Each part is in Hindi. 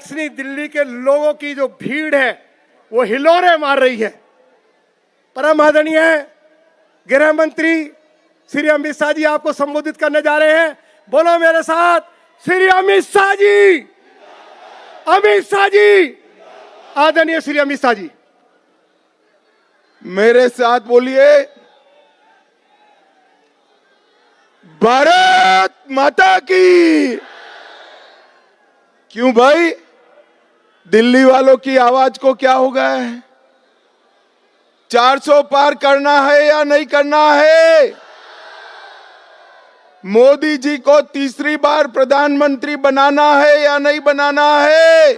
राजधानी दिल्ली के लोगों की जो भीड़ है वो हिलोरे मार रही है। परम आदरणीय गृह मंत्री श्री अमित शाह जी आपको संबोधित करने जा रहे हैं। बोलो मेरे साथ, श्री अमित शाह जी, अमित शाह जी, आदरणीय श्री अमित शाह जी। मेरे साथ बोलिए, भारत माता की। क्यों भाई, दिल्ली वालों की आवाज को क्या हो गया है? 400 पार करना है या नहीं करना है? मोदी जी को तीसरी बार प्रधानमंत्री बनाना है या नहीं बनाना है?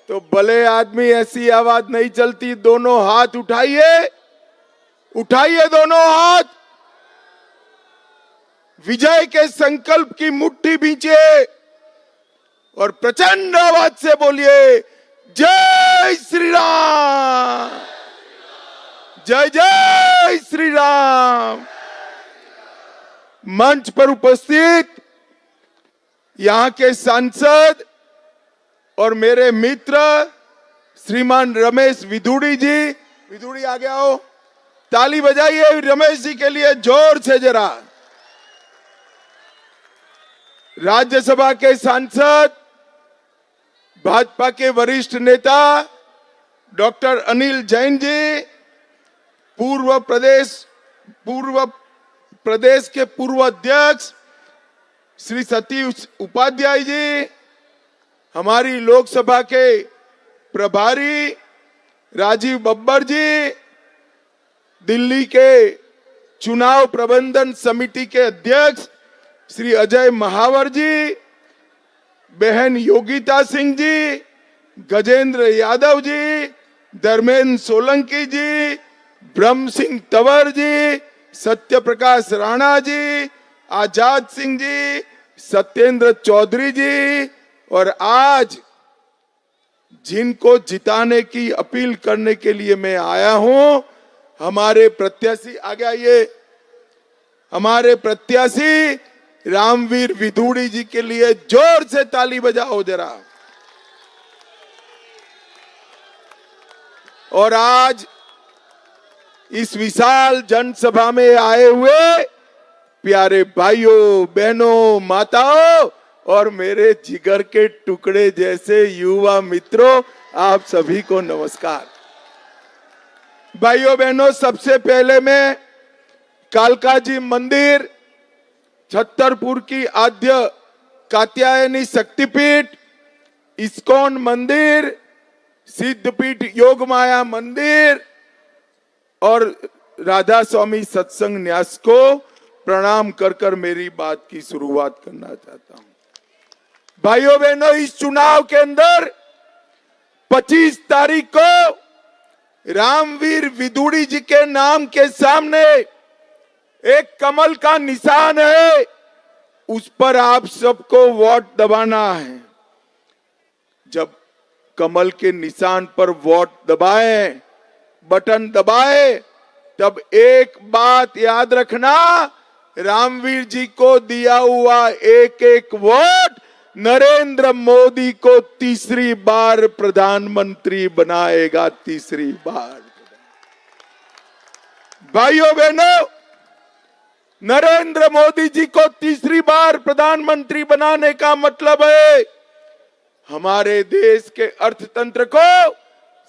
तो भले आदमी ऐसी आवाज नहीं चलती। दोनों हाथ उठाइए, उठाइए दोनों हाथ, विजय के संकल्प की मुट्ठी भींचिए और प्रचंड आवाज से बोलिए, जय श्री राम, जय जय श्री राम। मंच पर उपस्थित यहां के सांसद और मेरे मित्र श्रीमान रमेश विधुड़ी जी, विधुड़ी आगे आओ, ताली बजाइए रमेश जी के लिए जोर से जरा। राज्यसभा के सांसद, भाजपा के वरिष्ठ नेता डॉक्टर अनिल जैन जी, पूर्व प्रदेश के पूर्व अध्यक्ष श्री सतीश उपाध्याय जी, हमारी लोकसभा के प्रभारी राजीव बब्बर जी, दिल्ली के चुनाव प्रबंधन समिति के अध्यक्ष श्री अजय महावर जी, बहन योगिता सिंह जी, गजेंद्र यादव जी, धर्मेंद्र सोलंकी जी, ब्रह्म सिंह तंवर जी, सत्य प्रकाश राणा जी, आजाद सिंह जी, सत्येंद्र चौधरी जी, और आज जिनको जिताने की अपील करने के लिए मैं आया हूं, हमारे प्रत्याशी, आगे आइए, हमारे प्रत्याशी रामवीर विधुड़ी जी के लिए जोर से ताली बजाओ जरा। और आज इस विशाल जनसभा में आए हुए प्यारे भाइयों, बहनों, माताओं और मेरे जिगर के टुकड़े जैसे युवा मित्रों, आप सभी को नमस्कार। भाइयों बहनों, सबसे पहले मैं कालका जी मंदिर, छतरपुर की आद्य कात्यायनी शक्तिपीठ, इस्कॉन मंदिर, सिद्धपीठ योग माया मंदिर और राधा स्वामी सत्संग न्यास को प्रणाम कर कर मेरी बात की शुरुआत करना चाहता हूं। भाइयों बहनों, इस चुनाव के अंदर 25 तारीख को रामवीर विधुड़ी जी के नाम के सामने एक कमल का निशान है, उस पर आप सबको वोट दबाना है। जब कमल के निशान पर वोट दबाएं, बटन दबाए, तब एक बात याद रखना, रामवीर जी को दिया हुआ एक एक वोट नरेंद्र मोदी को तीसरी बार प्रधानमंत्री बनाएगा, तीसरी बार। भाइयों बहनों, नरेंद्र मोदी जी को तीसरी बार प्रधानमंत्री बनाने का मतलब है हमारे देश के अर्थतंत्र को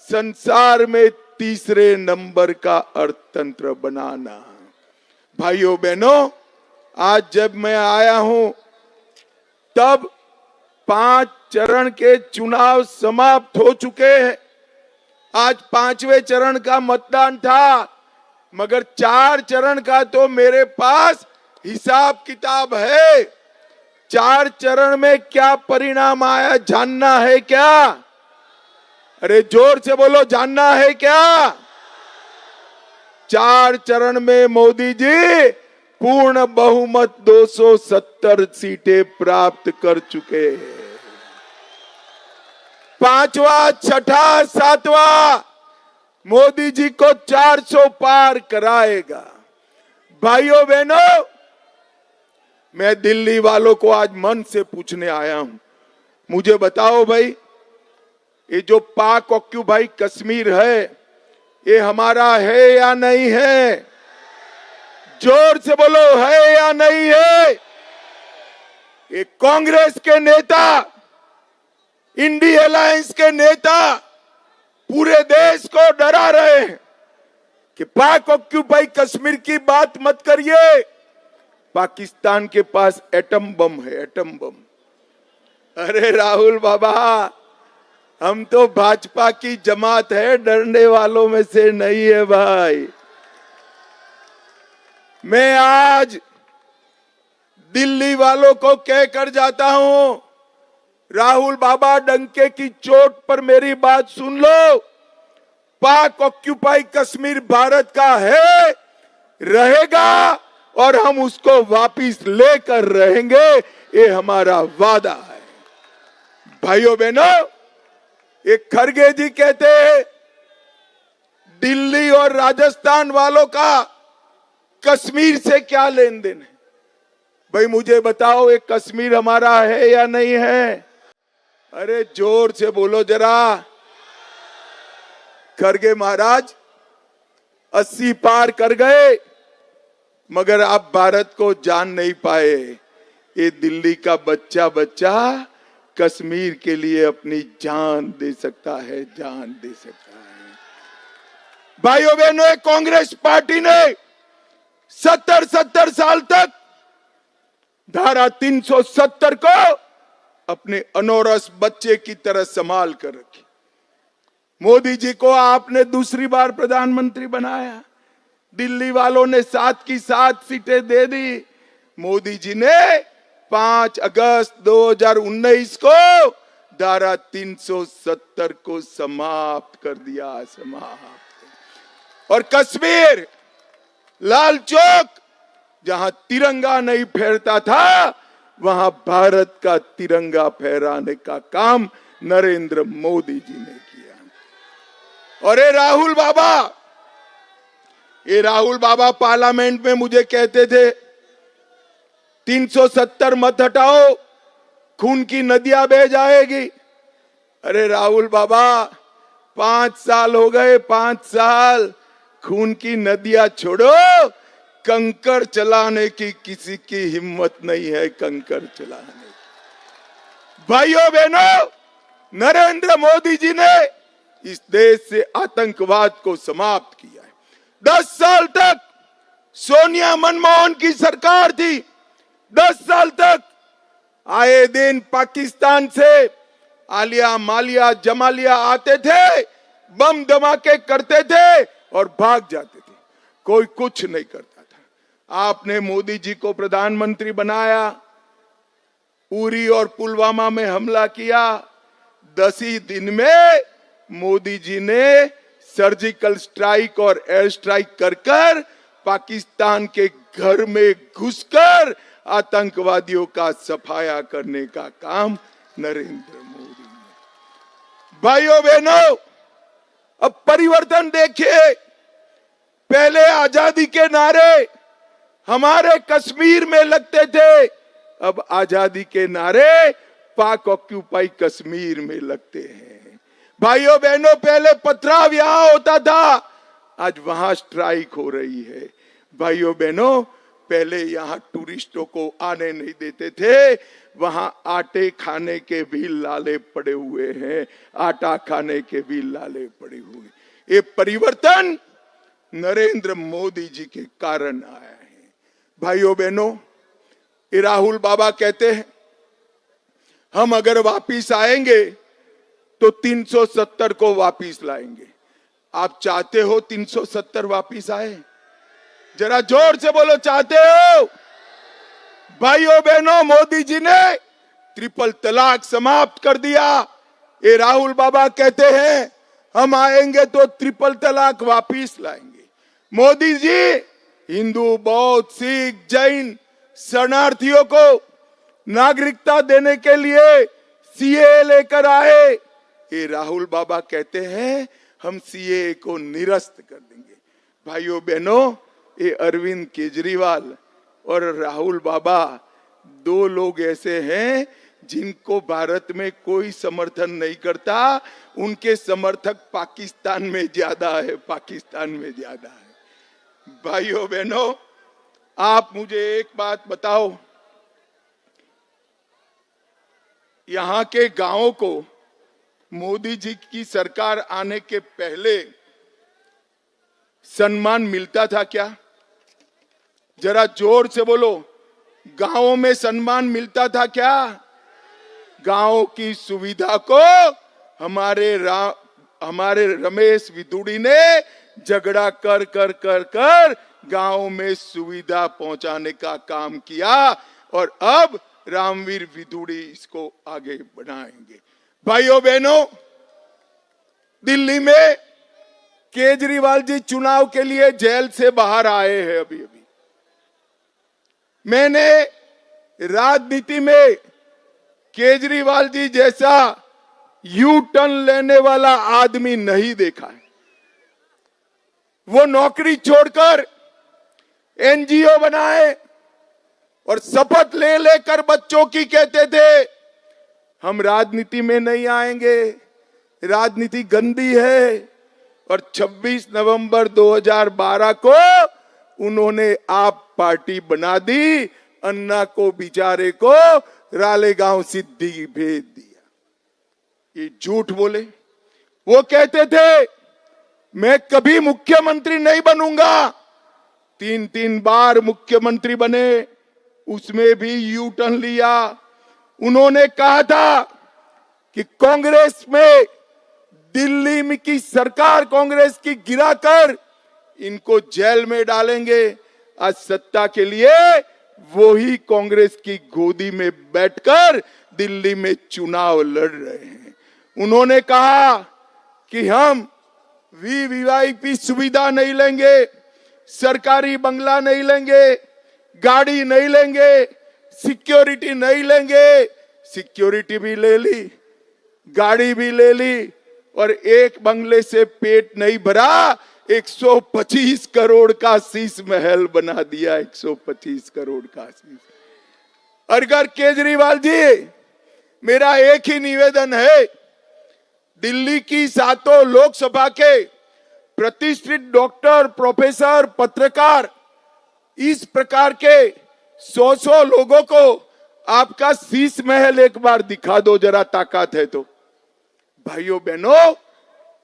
संसार में तीसरे नंबर का अर्थतंत्र बनाना। भाइयों बहनों, आज जब मैं आया हूं तब 5 चरण के चुनाव समाप्त हो चुके हैं। आज 5वें चरण का मतदान था, मगर 4 चरण का तो मेरे पास हिसाब किताब है। 4 चरण में क्या परिणाम आया जानना है क्या? अरे जोर से बोलो, जानना है क्या? 4 चरण में मोदी जी पूर्ण बहुमत 270 सीटें प्राप्त कर चुके हैं। 5वां, 6ठा, 7वां मोदी जी को 400 पार कराएगा। भाइयों बहनों, मैं दिल्ली वालों को आज मन से पूछने आया हूं, मुझे बताओ भाई, ये जो पाक ऑक्यूपाई कश्मीर है, ये हमारा है या नहीं है? जोर से बोलो, है या नहीं है? ये कांग्रेस के नेता, इंडी अलायंस के नेता पूरे देश को डरा रहे हैं कि पाक ऑक्यूपाई कश्मीर की बात मत करिए, पाकिस्तान के पास एटम बम है, एटम बम। अरे राहुल बाबा, हम तो भाजपा की जमात है, डरने वालों में से नहीं है भाई। मैं आज दिल्ली वालों को कहकर जाता हूं, राहुल बाबा डंके की चोट पर मेरी बात सुन लो। पाक ऑक्यूपाई कश्मीर भारत का है, रहेगा और हम उसको वापिस लेकर रहेंगे, ये हमारा वादा है। भाइयों बहनों, एक खरगे जी कहते हैं दिल्ली और राजस्थान वालों का कश्मीर से क्या लेन देन है। भाई मुझे बताओ, ये कश्मीर हमारा है या नहीं है? अरे जोर से बोलो जरा। खरगे महाराज 80 पार कर गए, मगर आप भारत को जान नहीं पाए। ये दिल्ली का बच्चा बच्चा कश्मीर के लिए अपनी जान दे सकता है, जान दे सकता है। भाइयों बहनों, कांग्रेस पार्टी ने 70 साल तक धारा 370 को अपने अनोरस बच्चे की तरह संभाल कर रखी। मोदी जी को आपने दूसरी बार प्रधानमंत्री बनाया, दिल्ली वालों ने 7 की 7 सीटें दे दी। मोदी जी ने 5 अगस्त 2019 को धारा 370 को समाप्त कर दिया, समाप्त। और कश्मीर, लाल चौक, जहां तिरंगा नहीं फहरता था, वहां भारत का तिरंगा फहराने का काम नरेंद्र मोदी जी ने किया। और ये राहुल बाबा पार्लियामेंट में मुझे कहते थे 370 मत हटाओ, खून की नदियां बह जाएगी। अरे राहुल बाबा, 5 साल हो गए, 5 साल, खून की नदियां छोड़ो, कंकड़ चलाने की किसी की हिम्मत नहीं है, कंकड़ चलाने की। भाइयों बहनों, नरेंद्र मोदी जी ने इस देश से आतंकवाद को समाप्त किया है। 10 साल तक सोनिया मनमोहन की सरकार थी, 10 साल तक आए दिन पाकिस्तान से आलिया मालिया जमालिया आते थे, बम धमाके करते थे और भाग जाते थे, कोई कुछ नहीं करता था। आपने मोदी जी को प्रधानमंत्री बनाया, उरी और पुलवामा में हमला किया, 10 ही दिन में मोदी जी ने सर्जिकल स्ट्राइक और एयर स्ट्राइक कर पाकिस्तान के घर में घुसकर आतंकवादियों का सफाया करने का काम नरेंद्र मोदी ने। भाइयों बहनों, अब परिवर्तन देखिए। पहले आजादी के नारे हमारे कश्मीर में लगते थे, अब आजादी के नारे पाक ऑक्यूपाई कश्मीर में लगते हैं। भाइयों बहनों, पहले पथराव यहां होता था, आज वहां स्ट्राइक हो रही है। भाइयों बहनों, पहले यहां टूरिस्टों को आने नहीं देते थे, वहां आटे खाने के भी लाले पड़े हुए हैं, आटा खाने के भी लाले पड़े हुए। ये परिवर्तन नरेंद्र मोदी जी के कारण आया है। भाइयों बहनों, ये राहुल बाबा कहते हैं हम अगर वापिस आएंगे तो 370 को वापिस लाएंगे। आप चाहते हो 370 वापिस आए? जरा जोर से बोलो, चाहते हो? भाइयों बहनों, मोदी जी ने ट्रिपल तलाक समाप्त कर दिया। ये राहुल बाबा कहते हैं हम आएंगे तो ट्रिपल तलाक वापिस लाएंगे। मोदी जी हिंदू, बौद्ध, सिख, जैन शरणार्थियों को नागरिकता देने के लिए सीए लेकर आए। ये राहुल बाबा कहते हैं हम सीए को निरस्त कर देंगे। भाइयों बहनों, ये अरविंद केजरीवाल और राहुल बाबा 2 लोग ऐसे हैं जिनको भारत में कोई समर्थन नहीं करता, उनके समर्थक पाकिस्तान में ज्यादा है, पाकिस्तान में ज्यादा है। भाइयों बहनों, आप मुझे एक बात बताओ, यहां के गांवों को मोदी जी की सरकार आने के पहले सम्मान मिलता था क्या? जरा जोर से बोलो, गांवों में सम्मान मिलता था क्या? गांव की सुविधा को हमारे रमेश विदुड़ी ने झगड़ा कर कर कर कर गांव में सुविधा पहुंचाने का काम किया, और अब रामवीर विदुड़ी इसको आगे बढ़ाएंगे। भाइयों बहनों, दिल्ली में केजरीवाल जी चुनाव के लिए जेल से बाहर आए हैं अभी अभी। मैंने राजनीति में केजरीवाल जी जैसा यू टर्न लेने वाला आदमी नहीं देखा है। वो नौकरी छोड़कर एनजीओ बनाए और शपथ ले लेकर बच्चों की कहते थे हम राजनीति में नहीं आएंगे, राजनीति गंदी है। और 26 नवंबर 2012 को उन्होंने आप पार्टी बना दी, अन्ना को बेचारे को रालेगांव सिद्धि भेज दिया। ये झूठ बोले। वो कहते थे मैं कभी मुख्यमंत्री नहीं बनूंगा, 3 बार मुख्यमंत्री बने, उसमें भी यू टर्न लिया। उन्होंने कहा था कि कांग्रेस में, दिल्ली में की सरकार कांग्रेस की गिराकर इनको जेल में डालेंगे। आज सत्ता के लिए वो ही कांग्रेस की गोदी में बैठकर दिल्ली में चुनाव लड़ रहे हैं। उन्होंने कहा कि हम वीवीआईपी सुविधा नहीं लेंगे, सरकारी बंगला नहीं लेंगे, गाड़ी नहीं लेंगे, सिक्योरिटी नहीं लेंगे। सिक्योरिटी भी ले ली, गाड़ी भी ले ली, और एक बंगले से पेट नहीं भरा, 125 करोड़ का शीश महल बना दिया। 125 करोड़ का शीश। अगर केजरीवाल जी, मेरा एक ही निवेदन है, दिल्ली की 7 लोकसभा के प्रतिष्ठित डॉक्टर, प्रोफेसर, पत्रकार, इस प्रकार के 100 लोगों को आपका शीश महल एक बार दिखा दो, जरा ताकत है तो। भाइयों बहनों,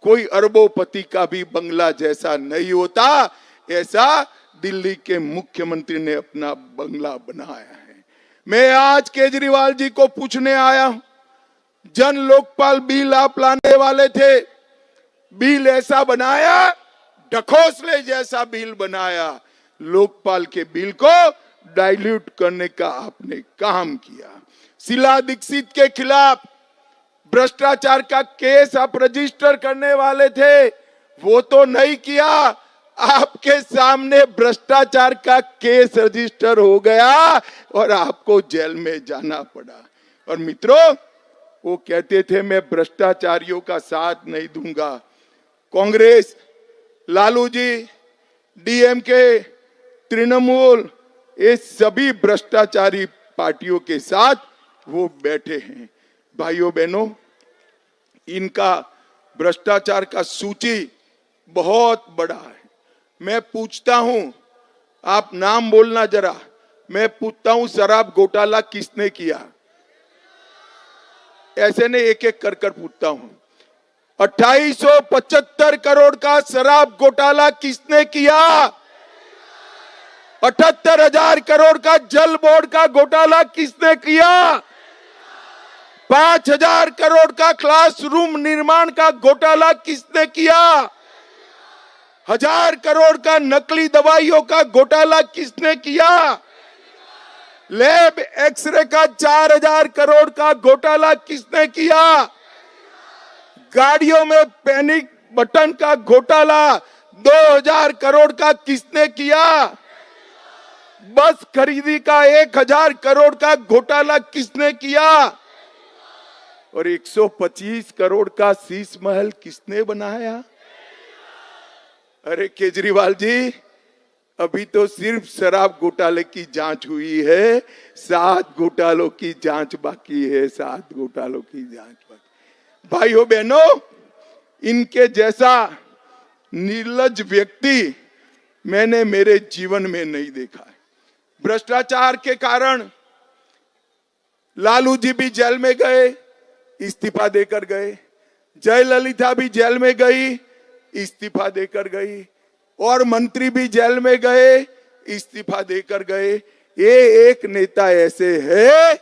कोई अरबोपति का भी बंगला जैसा नहीं होता, ऐसा दिल्ली के मुख्यमंत्री ने अपना बंगला बनाया है। मैं आज केजरीवाल जी को पूछने आया हूं, जन लोकपाल बिल आप लाने वाले थे, बिल ऐसा बनाया, ढकोसले जैसा बिल बनाया। लोकपाल के बिल को डाइल्यूट करने का आपने काम किया। शीला दीक्षित के खिलाफ भ्रष्टाचार का केस आप रजिस्टर करने वाले थे, वो तो नहीं किया। आपके सामने भ्रष्टाचार का केस रजिस्टर हो गया और आपको जेल में जाना पड़ा। और मित्रों, वो कहते थे मैं भ्रष्टाचारियों का साथ नहीं दूंगा। कांग्रेस, लालू जी, डीएमके, तृणमूल, ये सभी भ्रष्टाचारी पार्टियों के साथ वो बैठे हैं। भाइयों बहनों, इनका भ्रष्टाचार का सूची बहुत बड़ा है। मैं पूछता हूं, आप नाम बोलना जरा, मैं पूछता हूं शराब घोटाला किसने किया? ऐसे नहीं, एक एक कर कर पूछता हूं। 2875 करोड़ का शराब घोटाला किसने किया? 78,000 करोड़ का जल बोर्ड का घोटाला किसने किया? 5,000 करोड़ का क्लासरूम निर्माण का घोटाला किसने किया? 1,000 करोड़ का नकली दवाइयों का घोटाला किसने किया? लैब एक्सरे का 4,000 करोड़ का घोटाला किसने किया? गाड़ियों में पैनिक बटन का घोटाला 2,000 करोड़ का किसने किया? बस खरीदी का 1,000 करोड़ का घोटाला किसने किया? और 125 करोड़ का शीश महल किसने बनाया? अरे केजरीवाल जी, अभी तो सिर्फ शराब घोटाले की जांच हुई है, 7 घोटालों की जांच बाकी है, 7 घोटालों की जांच बाकी। भाइयों बहनों, इनके जैसा निर्लज्ज व्यक्ति मैंने मेरे जीवन में नहीं देखा है। भ्रष्टाचार के कारण लालू जी भी जेल में गए, इस्तीफा देकर गए। जयललिता भी जेल में गई, इस्तीफा देकर गई। और मंत्री भी जेल में गए, इस्तीफा देकर गए। ये एक नेता ऐसे है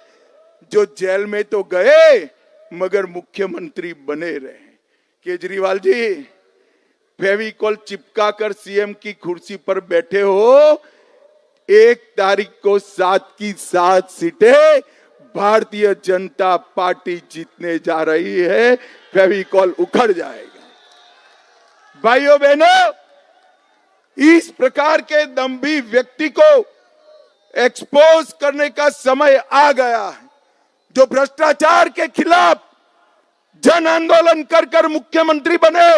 जो जेल में तो गए मगर मुख्यमंत्री बने रहे। केजरीवाल जी, फेविकॉल चिपका कर सीएम की कुर्सी पर बैठे हो। 1 तारीख को 7 की 7 सीटें भारतीय जनता पार्टी जीतने जा रही है। फेविकॉल उखड़ जाएगा। भाइयों बहनों, इस प्रकार के दंभी व्यक्ति को एक्सपोज करने का समय आ गया है, जो भ्रष्टाचार के खिलाफ जन आंदोलन कर कर मुख्यमंत्री बने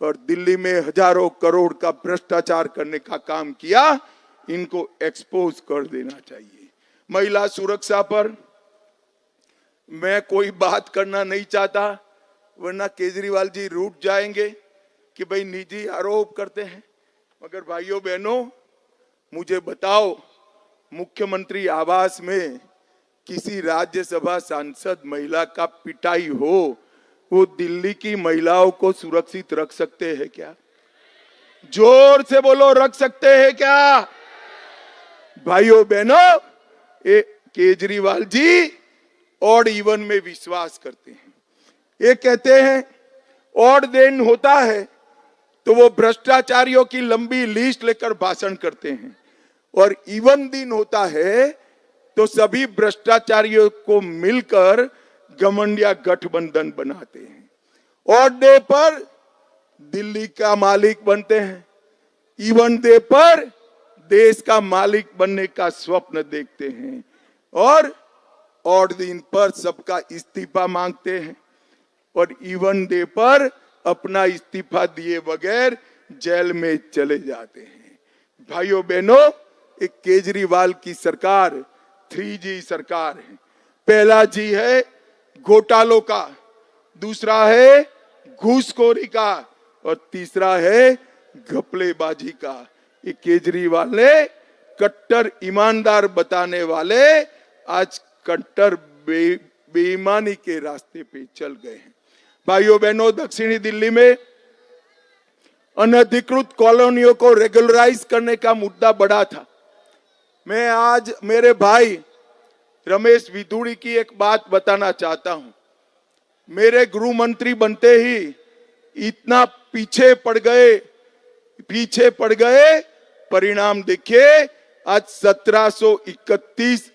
और दिल्ली में हजारों करोड़ का भ्रष्टाचार करने का काम किया। इनको एक्सपोज कर देना चाहिए। महिला सुरक्षा पर मैं कोई बात करना नहीं चाहता, वरना केजरीवाल जी रूठ जाएंगे कि भाई निजी आरोप करते हैं। मगर भाइयों बहनों, मुझे बताओ, मुख्यमंत्री आवास में किसी राज्यसभा सांसद महिला का पिटाई हो, वो दिल्ली की महिलाओं को सुरक्षित रख सकते हैं क्या? जोर से बोलो, रख सकते हैं क्या? भाइयों बहनों, केजरीवाल जी ऑड इवन में विश्वास करते हैं। ये कहते हैं ऑड दिन होता है तो वो भ्रष्टाचारियों की लंबी लिस्ट लेकर भाषण करते हैं, और इवन दिन होता है तो सभी भ्रष्टाचारियों को मिलकर घमंडिया गठबंधन बनाते हैं। ऑड डे पर दिल्ली का मालिक बनते हैं, इवन डे पर देश का मालिक बनने का स्वप्न देखते हैं, और ऑड दिन पर सबका इस्तीफा मांगते हैं, और इवन डे पर अपना इस्तीफा दिए बगैर जेल में चले जाते हैं। भाइयों बहनों, एक केजरीवाल की सरकार 3G सरकार है। पहला जी है घोटालों का, दूसरा है घूसखोरी का, और तीसरा है घपलेबाजी का। ये केजरीवाल ने कट्टर ईमानदार बताने वाले आज कट्टर बेईमानी के रास्ते पे चल गए हैं। भाइयों बहनों, दक्षिणी दिल्ली में अनधिकृत कॉलोनियों को रेगुलराइज करने का मुद्दा बड़ा था। मैं आज मेरे भाई रमेश विधुड़ी की एक बात बताना चाहता हूं। मेरे गृह मंत्री बनते ही इतना पीछे पड़ गए, परिणाम देखिए, आज 1731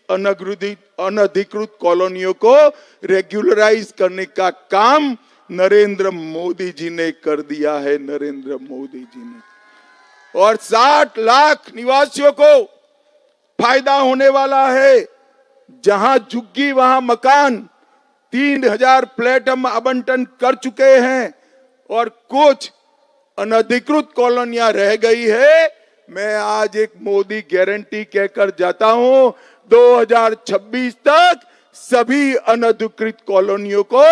अनधिकृत कॉलोनियों को रेगुलराइज करने का काम नरेंद्र मोदी जी ने कर दिया है। नरेंद्र मोदी जी ने, और 60 लाख निवासियों को फायदा होने वाला है। जहां झुग्गी वहां मकान, 3000 फ्लैट हम आवंटन कर चुके हैं, और कुछ अनधिकृत कॉलोनियां रह गई है। मैं आज एक मोदी गारंटी कहकर जाता हूं, 2026 तक सभी अनधिकृत कॉलोनियों को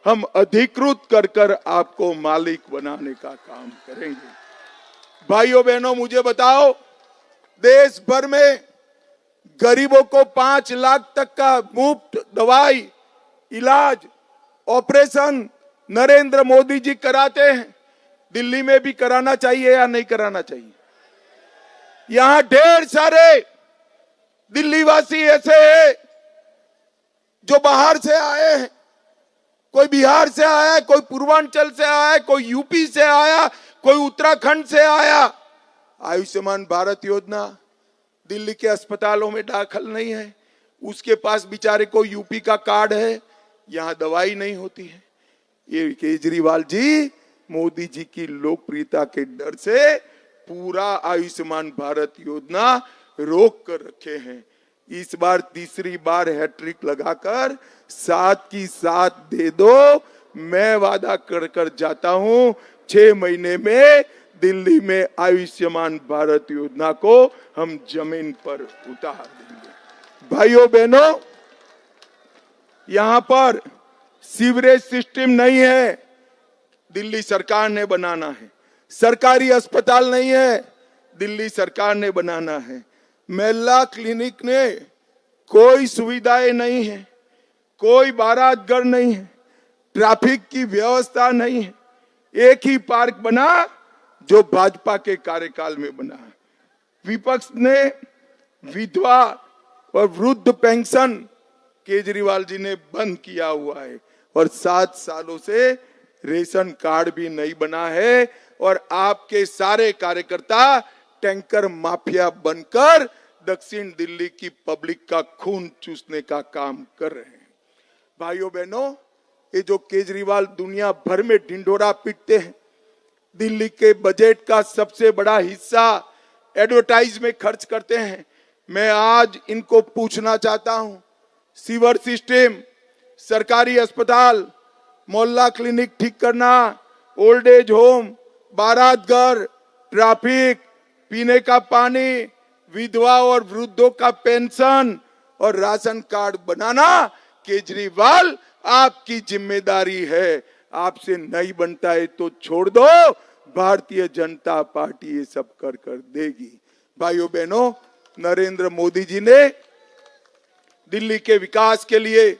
हम अधिकृत कर कर आपको मालिक बनाने का काम करेंगे। भाइयों बहनों, मुझे बताओ, देश भर में गरीबों को 5 लाख तक का मुफ्त दवाई, इलाज, ऑपरेशन नरेंद्र मोदी जी कराते हैं। दिल्ली में भी कराना चाहिए या नहीं कराना चाहिए? यहां ढेर सारे दिल्ली वासी ऐसे हैं जो बाहर से आए हैं। कोई बिहार से आया है, कोई पूर्वांचल से आया है, कोई यूपी से आया, कोई उत्तराखंड से आया। आयुष्मान भारत योजना दिल्ली के अस्पतालों में दाखिल नहीं है, उसके पास बेचारे को यूपी का कार्ड है, यहां दवाई नहीं होती है। ये केजरीवाल जी मोदी जी की लोकप्रियता के डर से पूरा आयुष्मान भारत योजना रोक कर रखे हैं। इस बार तीसरी बार हैट्रिक लगाकर 7 की 7 दे दो। मैं वादा कर कर जाता हूं, 6 महीने में दिल्ली में आयुष्मान भारत योजना को हम जमीन पर उतार देंगे। भाइयों बहनों, यहां पर सीवरेज सिस्टम नहीं है, दिल्ली सरकार ने बनाना है। सरकारी अस्पताल नहीं है, दिल्ली सरकार ने बनाना है। महिला क्लिनिक ने कोई सुविधाएं नहीं है, कोई बारात घर नहीं है, ट्रैफिक की व्यवस्था नहीं है। एक ही पार्क बना जो भाजपा के कार्यकाल में बना। विपक्ष ने विधवा और वृद्ध पेंशन केजरीवाल जी ने बंद किया हुआ है और 7 सालों से रेशन कार्ड भी नहीं बना है और आपके सारे कार्यकर्ता टैंकर माफिया बनकर दक्षिण दिल्ली की पब्लिक का खून चूसने का काम कर रहे हैं। भाइयों बहनों, ये जो केजरीवाल दुनिया भर में ढिंढोरा पीटते हैं, दिल्ली के बजट का सबसे बड़ा हिस्सा एडवर्टाइज में खर्च करते हैं। मैं आज इनको पूछना चाहता हूं, सीवर सिस्टम, सरकारी अस्पताल, मोहल्ला क्लिनिक ठीक करना, ओल्ड एज होम, बारात घर, ट्रैफिक, पीने का पानी, विधवा और वृद्धों का पेंशन और राशन कार्ड बनाना केजरीवाल आपकी जिम्मेदारी है। आपसे नहीं बनता है तो छोड़ दो, भारतीय जनता पार्टी ये सब कर देगी। भाइयों बहनों, नरेंद्र मोदी जी ने दिल्ली के विकास के लिए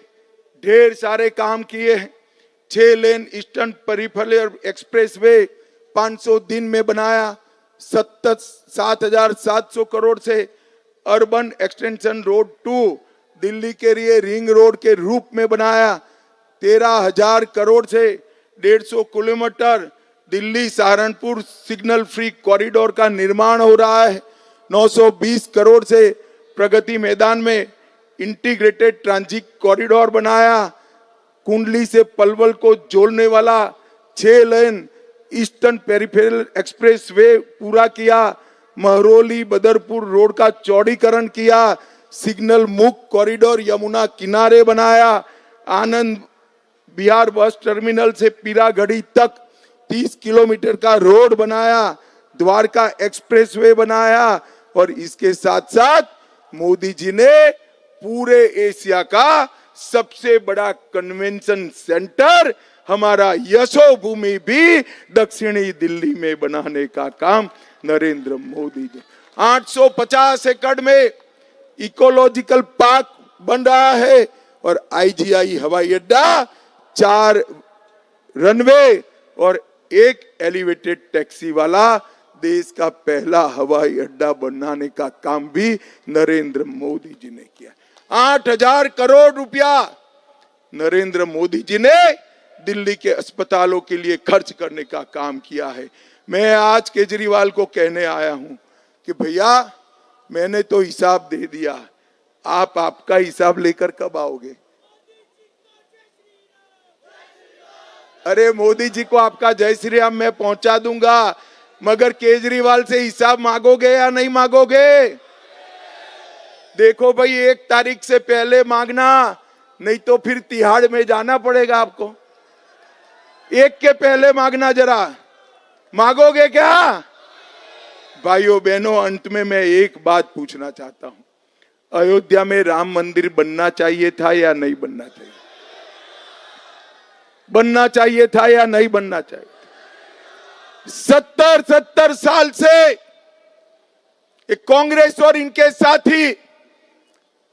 ढेर सारे काम किए हैं। 6 लेन ईस्टर्न पेरिफेरल एक्सप्रेसवे 500 दिन में बनाया। 7,700 करोड़ से अर्बन एक्सटेंशन रोड 2 दिल्ली के लिए रिंग रोड के रूप में बनाया। 13,000 करोड़ से 150 kilometre Delhi Saharanpur signal free corridor का निर्माण हो रहा है। 920 करोड़ से प्रगति मैदान में इंटीग्रेटेड ट्रांजिट कॉरिडोर बनाया। कुंडली से पलवल को जोड़ने वाला 6 लेन ईस्टर्न पेरिफेरल एक्सप्रेसवे पूरा किया। महरौली बदरपुर रोड का चौड़ीकरण किया। सिग्नल मुक्त कॉरिडोर यमुना किनारे बनाया। आनंद बिहार बस टर्मिनल से पीरागढ़ी तक 30 किलोमीटर का रोड बनाया। द्वारका एक्सप्रेसवे बनाया और इसके साथ साथ मोदी जी ने पूरे एशिया का सबसे बड़ा कन्वेंशन सेंटर हमारा यशो भूमि भी दक्षिणी दिल्ली में बनाने का काम नरेंद्र मोदी जी। 850 एकड़ में इकोलॉजिकल पार्क बन रहा है और आईजीआई हवाई अड्डा, 4 रनवे और 1 एलिवेटेड टैक्सी वाला देश का पहला हवाई अड्डा बनाने का काम भी नरेंद्र मोदी जी ने किया। 8,000 करोड़ रुपया नरेंद्र मोदी जी ने दिल्ली के अस्पतालों के लिए खर्च करने का काम किया है। मैं आज केजरीवाल को कहने आया हूं कि भैया, मैंने तो हिसाब दे दिया, आप आपका हिसाब लेकर कब आओगे? अरे मोदी जी को आपका जय श्री राम मैं पहुंचा दूंगा, मगर केजरीवाल से हिसाब मांगोगे या नहीं मांगोगे? देखो भाई, 1 तारीख से पहले मांगना, नहीं तो फिर तिहाड़ में जाना पड़ेगा आपको। 1 के पहले मांगना, जरा मांगोगे क्या? भाइयों बहनों, अंत में मैं एक बात पूछना चाहता हूं, अयोध्या में राम मंदिर बनना चाहिए था या नहीं बनना चाहिए? बनना चाहिए था या नहीं बनना चाहिए? 70 साल से कांग्रेस और इनके साथी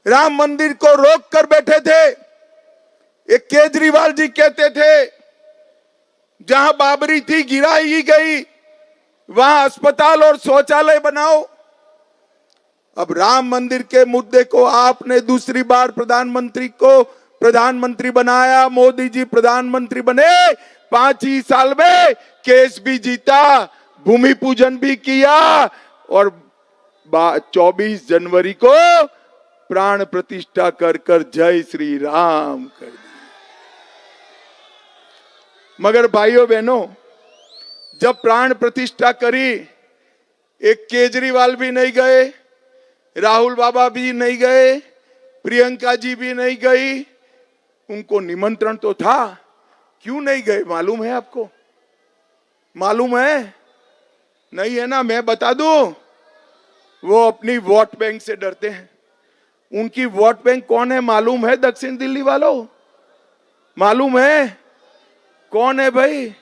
राम मंदिर को रोक कर बैठे थे। एक केजरीवाल जी कहते थे जहां बाबरी थी गिराई गई, वहां अस्पताल और शौचालय बनाओ। अब राम मंदिर के मुद्दे को आपने दूसरी बार प्रधानमंत्री को प्रधानमंत्री बनाया, मोदी जी प्रधानमंत्री बने, 5 ही साल में केस भी जीता, भूमि पूजन भी किया और 24 जनवरी को प्राण प्रतिष्ठा कर जय श्री राम कर दी। मगर भाइयों बहनों, जब प्राण प्रतिष्ठा करी, एक केजरीवाल भी नहीं गए, राहुल बाबा भी नहीं गए, प्रियंका जी भी नहीं गई। उनको निमंत्रण तो था, क्यों नहीं गए मालूम है आपको? मालूम है? नहीं है ना, मैं बता दूं, वो अपनी वोट बैंक से डरते हैं। उनकी वोट बैंक कौन है मालूम है? दक्षिण दिल्ली वालों, मालूम है कौन है भाई?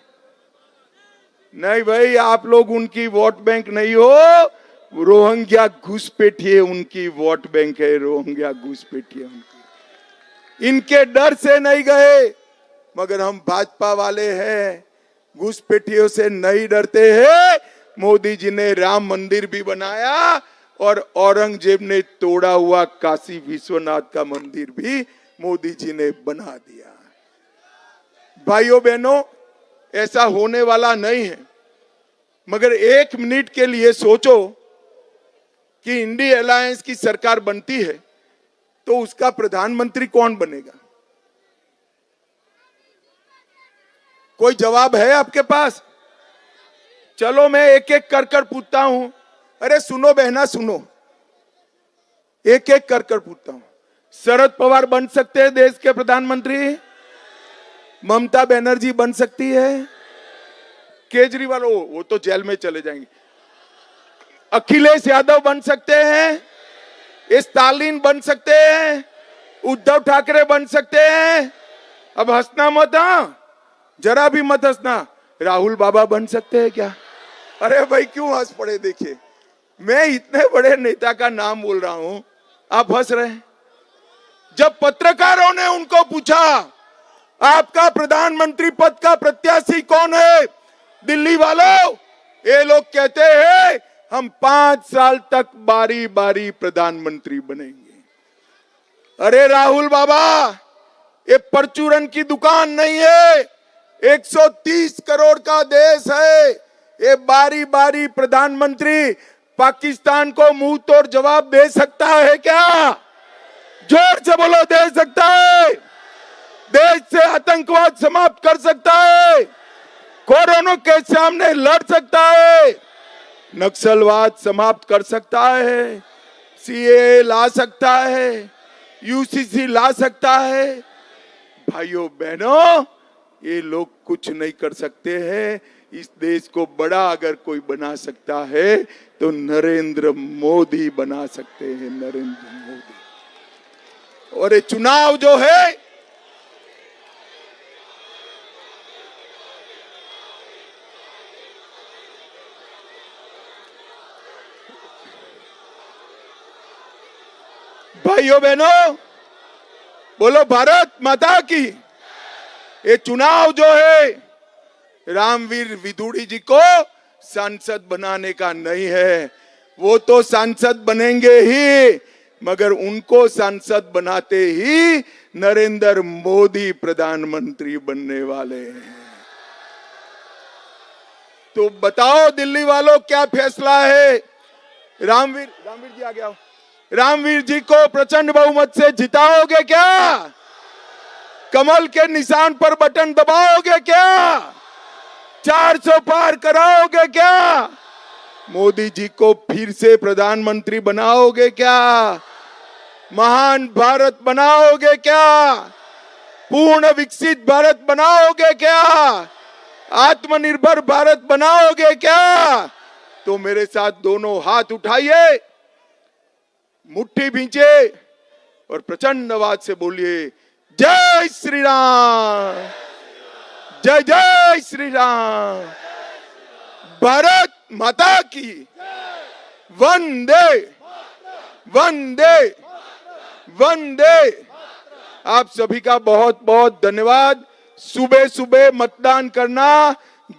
नहीं भाई, आप लोग उनकी वोट बैंक नहीं हो, रोहिंग्या घुसपैठिए उनकी वोट बैंक है, रोहिंग्या घुसपैठिए उनकी। इनके डर से नहीं गए, मगर हम भाजपा वाले हैं, घुसपैठियों से नहीं डरते हैं। मोदी जी ने राम मंदिर भी बनाया और औरंगजेब ने तोड़ा हुआ काशी विश्वनाथ का मंदिर भी मोदी जी ने बना दिया। भाइयों बहनों, ऐसा होने वाला नहीं है। मगर एक मिनट के लिए सोचो कि इंडिया अलायंस की सरकार बनती है तो उसका प्रधानमंत्री कौन बनेगा? कोई जवाब है आपके पास? चलो मैं एक एक कर कर पूछता हूं। अरे सुनो बहना सुनो, एक एक कर कर पूछता हूं। शरद पवार बन सकते हैं देश के प्रधानमंत्री? ममता बनर्जी बन सकती है? केजरीवाल वो तो जेल में चले जाएंगे। अखिलेश यादव बन सकते हैं? स्टालिन बन सकते हैं? उद्धव ठाकरे बन सकते हैं? अब हंसना मत, जरा भी मत हंसना। राहुल बाबा बन सकते हैं क्या? अरे भाई क्यों हंस पड़े? देखिए, मैं इतने बड़े नेता का नाम बोल रहा हूं, आप हंस रहे हैं। जब पत्रकारों ने उनको पूछा आपका प्रधानमंत्री पद का प्रत्याशी कौन है दिल्ली वालों, ये लोग कहते हैं हम 5 साल तक बारी बारी प्रधानमंत्री बनेंगे। अरे राहुल बाबा, ये परचूरन की दुकान नहीं है, 130 करोड़ का देश है। ये बारी बारी प्रधानमंत्री पाकिस्तान को मुंह तोड़ जवाब दे सकता है क्या? जोर से बोलो, दे सकता है? देश से आतंकवाद समाप्त कर सकता है? कोरोना के सामने लड़ सकता है? नक्सलवाद समाप्त कर सकता है? सीए ला सकता है? यूसीसी ला सकता है? भाइयों बहनों, ये लोग कुछ नहीं कर सकते हैं। इस देश को बड़ा अगर कोई बना सकता है तो नरेंद्र मोदी बना सकते हैं, नरेंद्र मोदी। और ये चुनाव जो है, भाइयों बहनों, बोलो भारत माता की। ये चुनाव जो है रामवीर विदुड़ी जी को सांसद बनाने का नहीं है। वो तो सांसद बनेंगे ही, मगर उनको सांसद बनाते ही नरेंद्र मोदी प्रधानमंत्री बनने वाले हैं। तो बताओ दिल्ली वालों, क्या फैसला है? रामवीर जी आ गया। रामवीर जी को प्रचंड बहुमत से जिताओगे क्या? कमल के निशान पर बटन दबाओगे क्या? 400 पार कराओगे क्या? मोदी जी को फिर से प्रधानमंत्री बनाओगे क्या? महान भारत बनाओगे क्या? पूर्ण विकसित भारत बनाओगे क्या? आत्मनिर्भर भारत बनाओगे क्या? तो मेरे साथ दोनों हाथ उठाइए, मुट्ठी भींचे और प्रचंड आवाज से बोलिए, जय श्री राम, जय जय श्री राम, भारत माता की, वंदे वंदे वंदे। आप सभी का बहुत बहुत धन्यवाद। सुबह सुबह मतदान करना,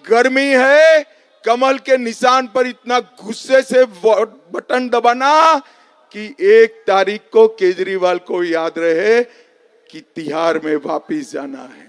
गर्मी है, कमल के निशान पर इतना गुस्से से बटन दबाना कि 1 तारीख को केजरीवाल को याद रहे कि तिहाड़ में वापिस जाना है।